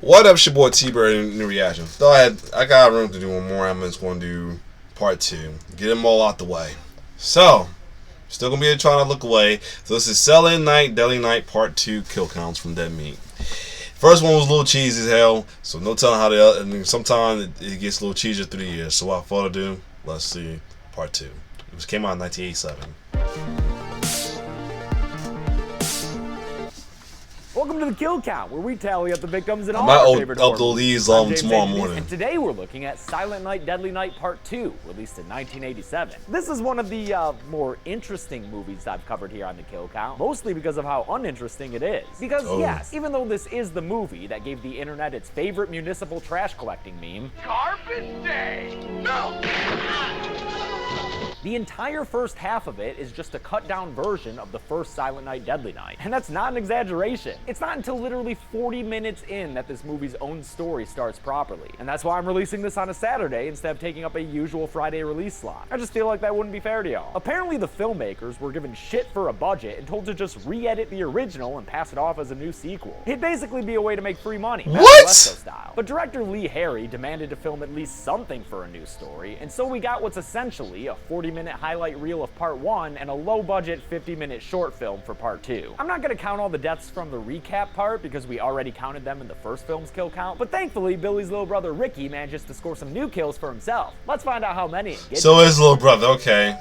What up, it's your boy T-Bird in New Reaction. I got room to do one more. I'm just going to do part 2. Get them all out the way. So, still going to be trying to look away. So this is Silent Night, Deadly Night Part 2 Kill Counts from Dead Meat. First one was a little cheesy as hell, so no telling how the I mean, sometimes it gets a little cheesier through the years. So without further ado, let's see part 2. It came out in 1987. Welcome to the Kill Count, where we tally up the victims in all I our might favorite horror upload movies. these I'm James tomorrow Anthony, morning. And today we're looking at Silent Night, Deadly Night Part 2, released in 1987. This is one of the more interesting movies I've covered here on the Kill Count, mostly because of how uninteresting it is. Because yes, even though this is the movie that gave the internet its favorite municipal trash collecting meme, Carpet Day! No! The entire first half of it is just a cut-down version of the first Silent Night, Deadly Night. And that's not an exaggeration. It's not until literally 40 minutes in that this movie's own story starts properly. And that's why I'm releasing this on a Saturday instead of taking up a usual Friday release slot. I just feel like that wouldn't be fair to y'all. Apparently the filmmakers were given shit for a budget and told to just re-edit the original and pass it off as a new sequel. It'd basically be a way to make free money. What? Style. But director Lee Harry demanded to film at least something for a new story, and so we got what's essentially a 40-minute highlight reel of part 1 and a low-budget 50-minute short film for part 2. I'm not gonna count all the deaths from the recap part because we already counted them in the first film's kill count, but thankfully Billy's little brother Ricky manages to score some new kills for himself. Let's find out how many. So his little brother, okay.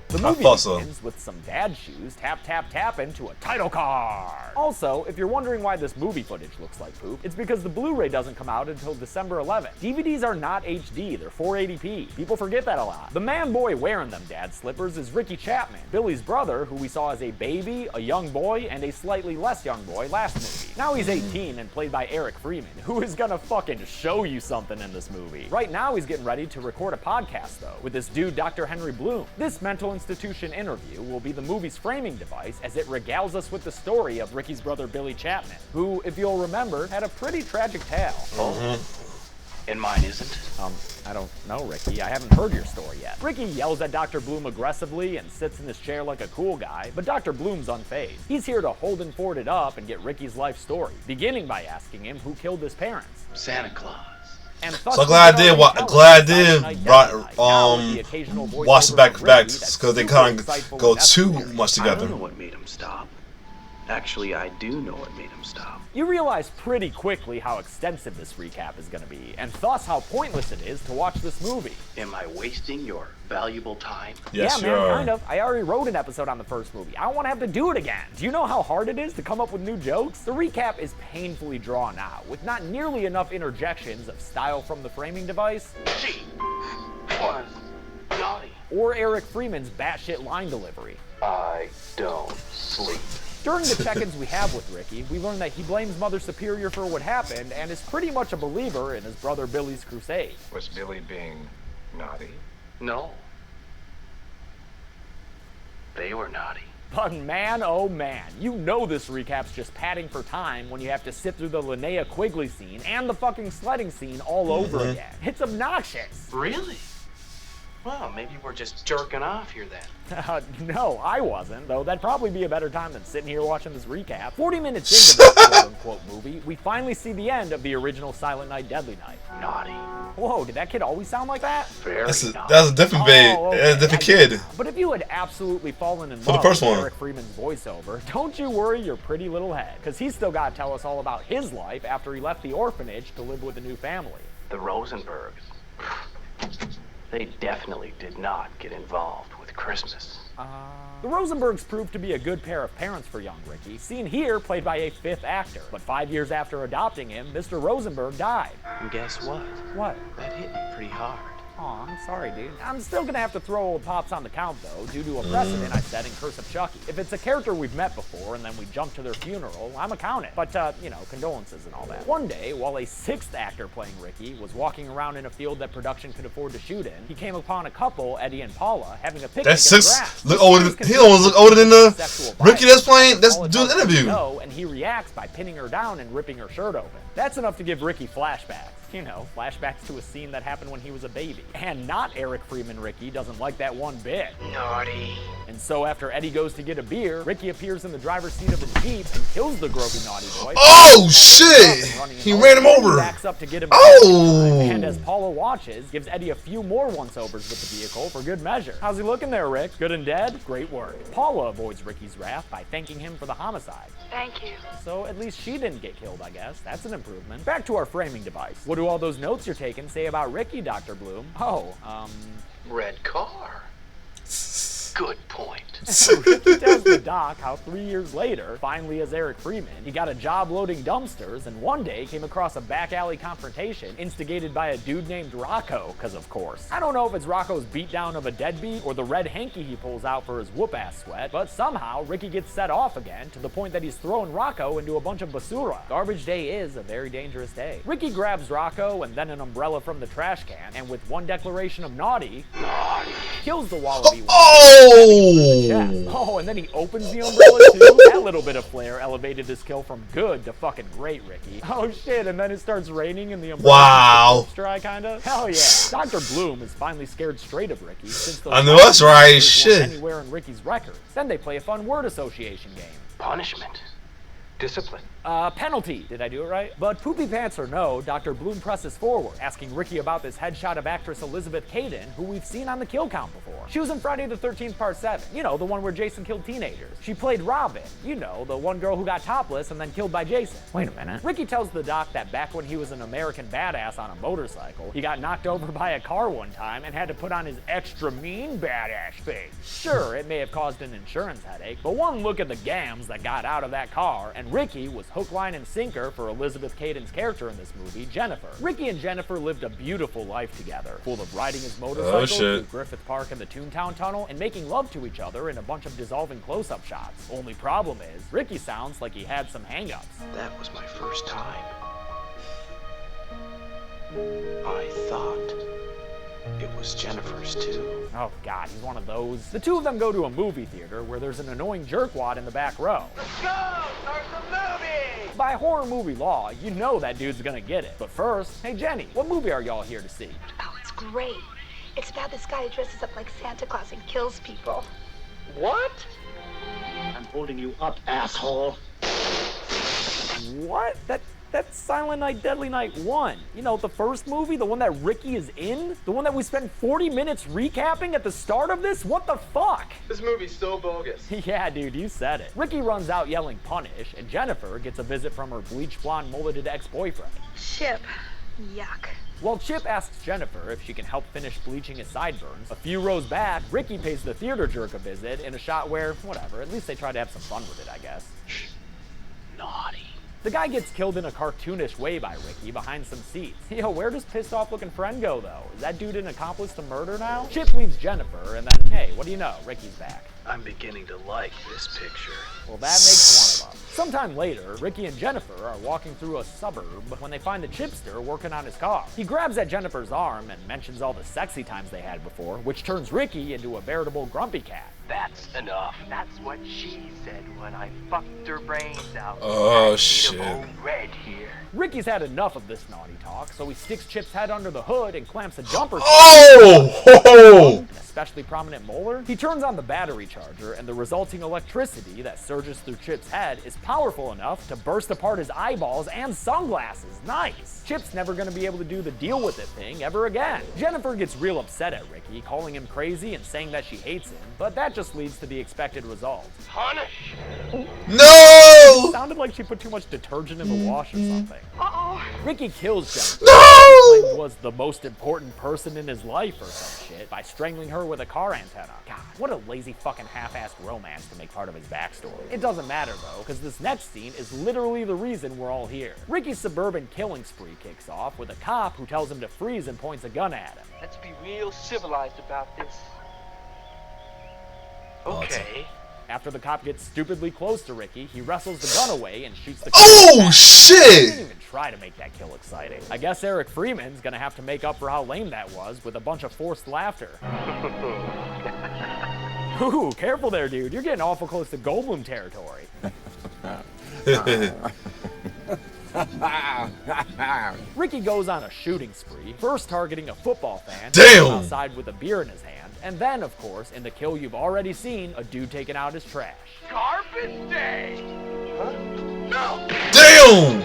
The movie begins with some dad shoes tap into a title card. Also, if you're wondering why this movie footage looks like poop, it's because the Blu-ray doesn't come out until December 11th. DVDs are not HD, they're 480p. People forget that a lot. The man boy wearing them dad slippers is Ricky Chapman, Billy's brother, who we saw as a baby, a young boy, and a slightly less young boy last movie. Now he's 18 and played by Eric Freeman, who is gonna fucking show you something in this movie. Right now he's getting ready to record a podcast though, with this dude Dr. Henry Bloom. This mental institution interview will be the movie's framing device as it regales us with the story of Ricky's brother Billy Chapman, who, if you'll remember, had a pretty tragic tale. And mine isn't? I don't know, Ricky. I haven't heard your story yet. Ricky yells at Dr. Bloom aggressively and sits in his chair like a cool guy, but Dr. Bloom's unfazed. He's here to hold and forward it up and get Ricky's life story, beginning by asking him who killed his parents. Santa Claus. And so glad I did watch it back to back because they kind of go too much together. I don't know what made him stop. Actually, I do know what made him stop. You realize pretty quickly how extensive this recap is going to be, and thus how pointless it is to watch this movie. Am I wasting your valuable time? Yes, yeah, man, kind of. I already wrote an episode on the first movie. I don't want to have to do it again. Do you know how hard it is to come up with new jokes? The recap is painfully drawn out, with not nearly enough interjections of style from the framing device. She was naughty. Or Eric Freeman's batshit line delivery. I don't sleep. During the check-ins we have with Ricky, we learn that he blames Mother Superior for what happened and is pretty much a believer in his brother Billy's crusade. Was Billy being naughty? No. They were naughty. But man, oh man, you know this recap's just padding for time when you have to sit through the Linnea Quigley scene and the fucking sledding scene all over again. It's obnoxious. Really? Well, maybe we're just jerking off here then. No, I wasn't, though that'd probably be a better time than sitting here watching this recap. 40 minutes into this quote-unquote movie, we finally see the end of the original Silent Night, Deadly Night. Naughty. Whoa, did that kid always sound like that? Very naughty. That's a different a different kid. But if you had absolutely fallen in For the love first with one. Eric Freeman's voiceover, don't you worry your pretty little head, because he's still got to tell us all about his life after he left the orphanage to live with a new family. The Rosenbergs. They definitely did not get involved with Christmas. The Rosenbergs proved to be a good pair of parents for young Ricky, seen here played by a fifth actor. But 5 years after adopting him, Mr. Rosenberg died. And guess what? What? That hit me pretty hard. Aw, I'm sorry, dude. I'm still gonna have to throw old Pops on the count, though, due to a precedent I set in Curse of Chucky. If it's a character we've met before and then we jump to their funeral, I'm accounted. But, you know, condolences and all that. One day, while a sixth actor playing Ricky was walking around in a field that production could afford to shoot in, he came upon a couple, Eddie and Paula, having a picnic That's in the six. grass. Look older. He almost look older than the Ricky that's playing. That's doing the interview. No, and he reacts by pinning her down and ripping her shirt open. That's enough to give Ricky flashbacks. You know, flashbacks to a scene that happened when he was a baby. And not Eric Freeman Ricky doesn't like that one bit. Naughty. And so after Eddie goes to get a beer, Ricky appears in the driver's seat of his Jeep and kills the gropey naughty boy. Oh shit! He ran him over. Backs up to get him. Oh! And as Paula watches, gives Eddie a few more once-overs with the vehicle for good measure. How's he looking there, Rick? Good and dead? Great work. Paula avoids Ricky's wrath by thanking him for the homicide. Thank you. So at least she didn't get killed, I guess. That's an improvement. Back to our framing device. What do all those notes you're taking say about Ricky, Dr. Bloom? Oh, Red car. Good point. Ricky tells the doc how 3 years later, finally as Eric Freeman, he got a job loading dumpsters and one day came across a back alley confrontation instigated by a dude named Rocco, because of course. I don't know if it's Rocco's beatdown of a deadbeat or the red hanky he pulls out for his whoop-ass sweat, but somehow Ricky gets set off again to the point that he's throwing Rocco into a bunch of basura. Garbage day is a very dangerous day. Ricky grabs Rocco and then an umbrella from the trash can, and with one declaration of naughty, kills the wallaby. Oh, and then he opens the umbrella too? That little bit of flair elevated this kill from good to fucking great, Ricky. Oh shit, and then it starts raining and the umbrella dry kinda? Hell yeah. Dr. Bloom is finally scared straight of Ricky since the I know that's right, shit. Anywhere in Ricky's records. Then they play a fun word association game. Punishment. Discipline. Penalty. Did I do it right? But poopy pants or no, Dr. Bloom presses forward, asking Ricky about this headshot of actress Elizabeth Cayden, who we've seen on the kill count before. She was in Friday the 13th Part 7. You know, the one where Jason killed teenagers. She played Robin. You know, the one girl who got topless and then killed by Jason. Wait a minute. Ricky tells the doc that back when he was an American badass on a motorcycle, he got knocked over by a car one time and had to put on his extra mean badass face. Sure, it may have caused an insurance headache, but one look at the gams that got out of that car, and Ricky was hook, line, and sinker for Elizabeth Cayden's character in this movie, Jennifer. Ricky and Jennifer lived a beautiful life together, full of riding his motorcycle through Griffith Park and the Toontown Tunnel and making love to each other in a bunch of dissolving close-up shots. Only problem is, Ricky sounds like he had some hang-ups. That was my first time. I thought it was Jennifer's too. Oh god, he's one of those. The two of them go to a movie theater where there's an annoying jerkwad in the back row. Let's go! Start the movie! By horror movie law, you know that dude's gonna get it. But first, hey Jenny, what movie are y'all here to see? Oh, it's great. It's about this guy who dresses up like Santa Claus and kills people. What? I'm holding you up, asshole. What? That's Silent Night, Deadly Night 1. You know, the first movie, the one that Ricky is in? The one that we spent 40 minutes recapping at the start of this? What the fuck? This movie's so bogus. Yeah, dude, you said it. Ricky runs out yelling punish, and Jennifer gets a visit from her bleach blonde mulleted ex-boyfriend. Chip. Yuck. Well, Chip asks Jennifer if she can help finish bleaching his sideburns. A few rows back, Ricky pays the theater jerk a visit in a shot where, whatever, at least they try to have some fun with it, I guess. Naughty. The guy gets killed in a cartoonish way by Ricky behind some seats. Yo, where does pissed off looking friend go though? Is that dude an accomplice to murder now? Chip leaves Jennifer and then, hey, what do you know? Ricky's back. I'm beginning to like this picture. Well, that makes one of us. Sometime later, Ricky and Jennifer are walking through a suburb when they find the chipster working on his car. He grabs at Jennifer's arm and mentions all the sexy times they had before, which turns Ricky into a veritable grumpy cat. That's enough. That's what she said when I fucked her brains out. Oh, shit. Red here. Ricky's had enough of this naughty talk, so he sticks Chip's head under the hood and clamps a jumper. An especially prominent molar. He turns on the battery charger, and the resulting electricity that surges through Chip's head is powerful enough to burst apart his eyeballs and sunglasses. Nice! Chip's never gonna be able to do the deal with it thing ever again. Jennifer gets real upset at Ricky, calling him crazy and saying that she hates him, but that just leads to the expected result. Punish! No! It sounded like she put too much detergent in the wash or something. Uh-oh. Ricky kills Jennifer. No! Who was the most important person in his life or some shit by strangling her with a car antenna. God, what a lazy fucking half-assed romance to make part of his backstory. It doesn't matter though, because this next scene is literally the reason we're all here. Ricky's suburban killing spree kicks off with a cop who tells him to freeze and points a gun at him. Let's be real civilized about this. Okay. After the cop gets stupidly close to Ricky, he wrestles the gun away and shoots the Oh, He shit! didn't even try to make that kill exciting. I guess Eric Freeman's gonna have to make up for how lame that was with a bunch of forced laughter. Ooh, careful there, dude. You're getting awful close to Goldblum territory. Ricky goes on a shooting spree, first targeting a football fan outside with a beer in his hand, and then, of course, in the kill you've already seen, a dude taking out his trash. Garbage day! Huh? No! Damn!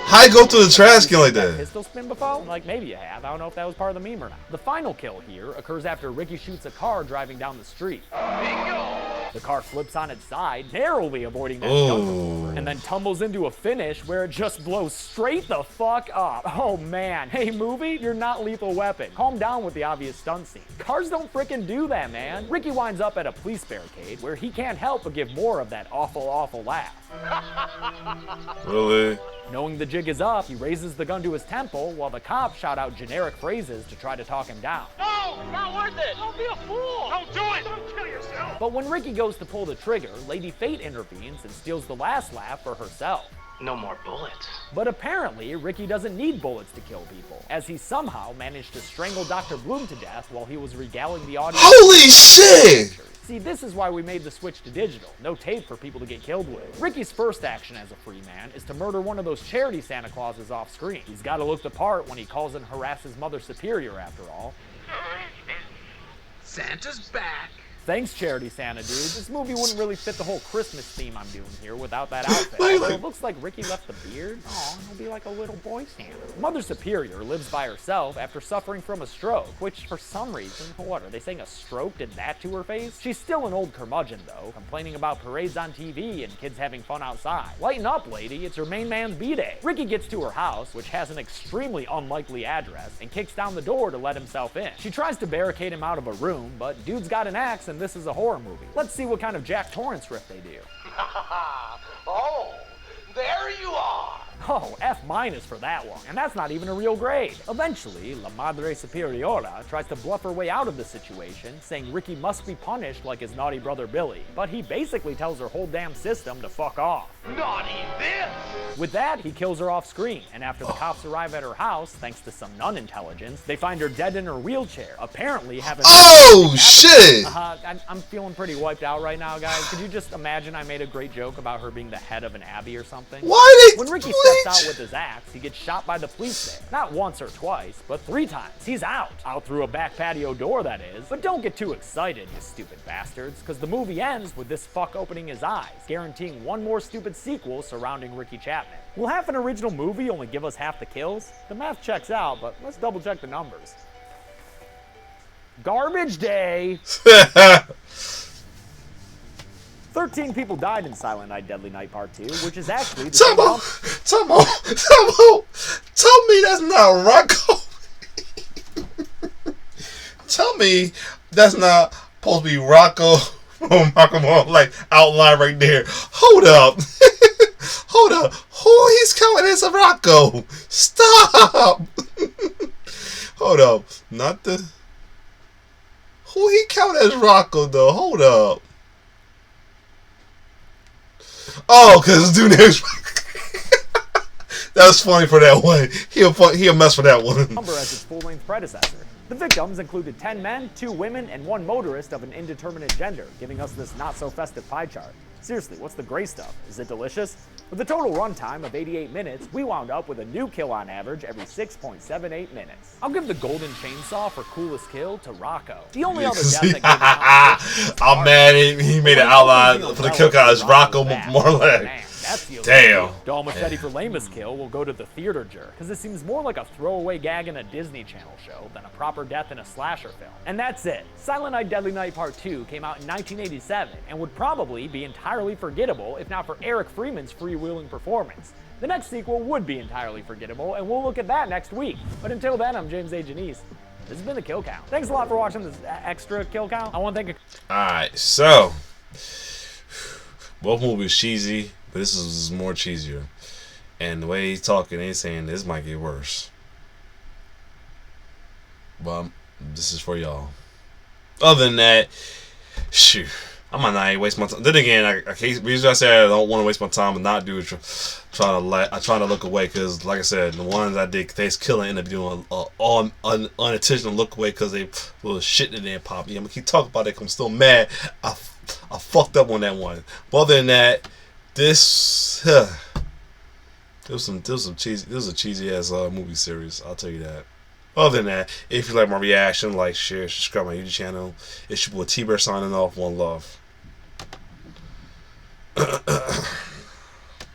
How you go through the trash can like that? Pistol spin before? Like, maybe you have. I don't know if that was part of the meme or not. The final kill here occurs after Ricky shoots a car driving down the street. Bingo! The car flips on its side, narrowly avoiding that gunman, and then tumbles into a finish where it just blows straight the fuck up. Oh man, hey movie, you're not Lethal Weapon. Calm down with the obvious stunt scene. Cars don't frickin' do that, man. Ricky winds up at a police barricade where he can't help but give more of that awful, awful laugh. Really? Knowing the jig is up, he raises the gun to his temple while the cops shout out generic phrases to try to talk him down. No! It's not worth it! Don't be a fool! Don't do it! Don't kill yourself! But when Ricky goes to pull the trigger, Lady Fate intervenes and steals the last laugh for herself. No more bullets. But apparently, Ricky doesn't need bullets to kill people, as he somehow managed to strangle Dr. Bloom to death while he was regaling the audience. Holy shit! See, this is why we made the switch to digital. No tape for people to get killed with. Ricky's first action as a free man is to murder one of those charity Santa Clauses off screen. He's got to look the part when he calls and harasses Mother Superior, after all. Santa's back! Thanks, Charity Santa, dude. This movie wouldn't really fit the whole Christmas theme I'm doing here without that outfit. Although it looks like Ricky left the beard. Aw, he'll be like a little boy Santa. Mother Superior lives by herself after suffering from a stroke, which for some reason, what, are they saying a stroke did that to her face? She's still an old curmudgeon, though, complaining about parades on TV and kids having fun outside. Lighten up, lady, it's her main man's B-Day. Ricky gets to her house, which has an extremely unlikely address, and kicks down the door to let himself in. She tries to barricade him out of a room, but dude's got an axe and this is a horror movie. Let's see what kind of Jack Torrance riff they do. Oh, there you are! Oh, F- for that one, and that's not even a real grade. Eventually, La Madre Superiora tries to bluff her way out of the situation, saying Ricky must be punished like his naughty brother Billy, but he basically tells her whole damn system to fuck off. Naughty this! With that, he kills her off screen, and after the cops arrive at her house, thanks to some nun intelligence, they find her dead in her wheelchair, apparently having— Oh, shit! I'm feeling pretty wiped out right now, guys. Could you just imagine I made a great joke about her being the head of an abbey or something? Why they When Ricky steps out with his axe, he gets shot by the police there. Not once or twice, but 3 times. He's out. Out through a back patio door, that is. But don't get too excited, you stupid bastards, because the movie ends with this fuck opening his eyes, guaranteeing one more stupid sequel surrounding Ricky Chapman. Will half an original movie only give us half the kills? The math checks out, but let's double check the numbers. Garbage day! 13 people died in Silent Night, Deadly Night Part 2, which is actually the same number. Tell me that's not Rocco. Tell me that's not supposed to be Rocco from Rocco, like outline right there. Hold up. Hold up. Who he's counting as a Rocco? Stop. Hold up. Not the... Who he count as Rocco, though? Hold up. Oh, because dude name's... That was funny for that one. He'll mess for that one. Number as its full-length predecessor. The victims included 10 men, 2 women, and 1 motorist of an indeterminate gender, giving us this not-so-festive pie chart. Seriously, what's the gray stuff? Is it delicious? With a total runtime of 88 minutes, we wound up with a new kill on average every 6.78 minutes. I'll give the golden chainsaw for coolest kill to Rocco. The only other death that gave the I'm mad he made an outline for the kill count as Rocco Marley. Damn. Dal Machete for lamest kill will go to the theater jerk, because it seems more like a throwaway gag in a Disney Channel show than a proper death in a slasher film. And that's it. Silent Night, Deadly Night Part 2 came out in 1987 and would probably be entirely forgettable if not for Eric Freeman's freewheeling performance. The next sequel would be entirely forgettable, and we'll look at that next week. But until then, I'm James A. Janice. This has been the Kill Count. Thanks a lot for watching this extra Kill Count. I want to thank Alright, so both movies cheesy, but this is more cheesier. And the way he's talking, he's saying this might get worse. But this is for y'all. Other than that, shoot, I might not waste my time. Then again, I can't. Usually I say I don't want to waste my time and not do it. I try to look away because, like I said, the ones I did face killing ended up doing all unintentional look away because they little shit in there pop. I'm gonna keep talking about it because I'm still mad. I fucked up on that one. But other than that, this This was a cheesy ass movie series. I'll tell you that. Other than that, if you like my reaction, like, share, subscribe to my YouTube channel. It's your boy T-Bear signing off. One love.